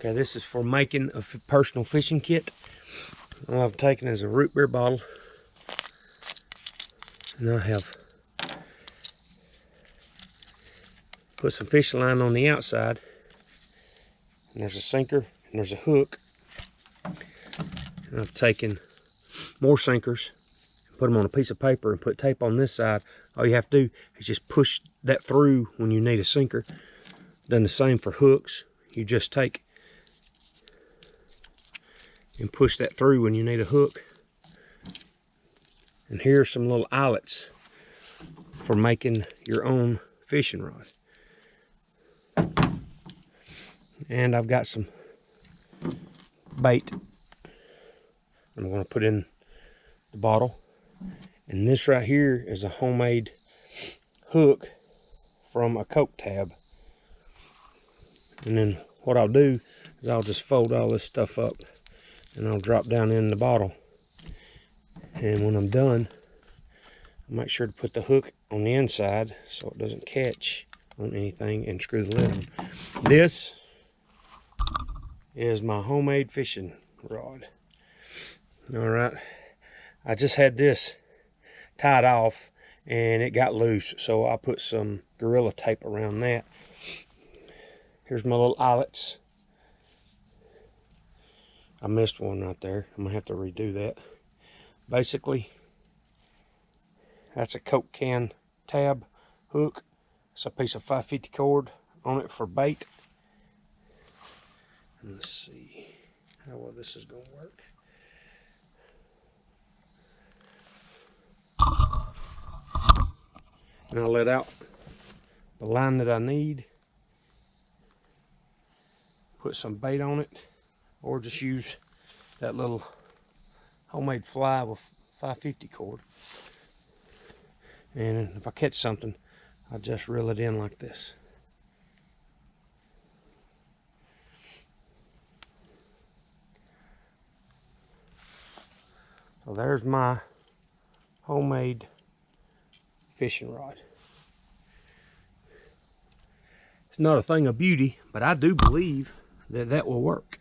Okay, this is for making a personal fishing kit. All I've taken is a root beer bottle, and I have put some fishing line on the outside, and there's a sinker and there's a hook, and I've taken more sinkers, put them on a piece of paper and put tape on this side. All you have to do is just push that through when you need a sinker. Done the same for hooks. You just take and push that through when you need a hook. And here's some little eyelets for making your own fishing rod. And I've got some bait I'm going to put in the bottle. And this right here is a homemade hook from a Coke tab. And then what I'll do is I'll just fold all this stuff up and I'll drop down in the bottle. And when I'm done, I'll make sure to put the hook on the inside so it doesn't catch on anything, and screw the lid on. This is my homemade fishing rod. All right, I just had this tied off and it got loose, so I put some Gorilla tape around that. Here's my little eyelets. I missed one right there. I'm gonna have to redo that. Basically, that's a Coke can tab hook. It's a piece of 550 cord on it for bait. And let's see how well this is gonna work. And I'll let out the line that I need. Put some bait on it, or just use that little homemade fly with 550 cord. And if I catch something, I just reel it in like this. So there's my homemade fishing rod. It's not a thing of beauty, but I do believe that that will work.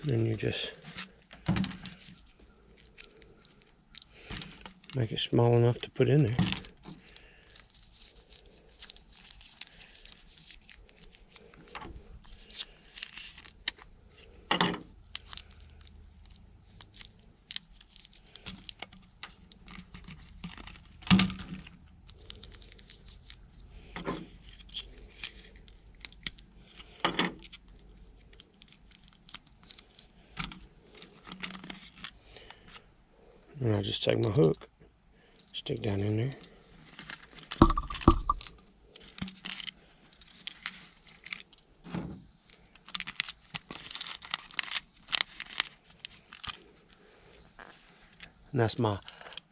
Then you just make it small enough to put in there. And I'll just take my hook, stick down in there. And that's my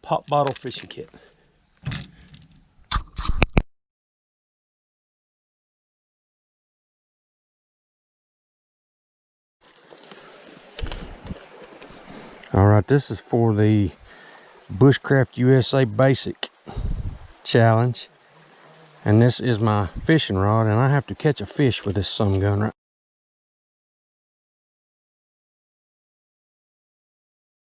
pop bottle fishing kit. All right, this is for the Bushcraft USA Basic Challenge. And this is my fishing rod, and I have to catch a fish with this sun gun right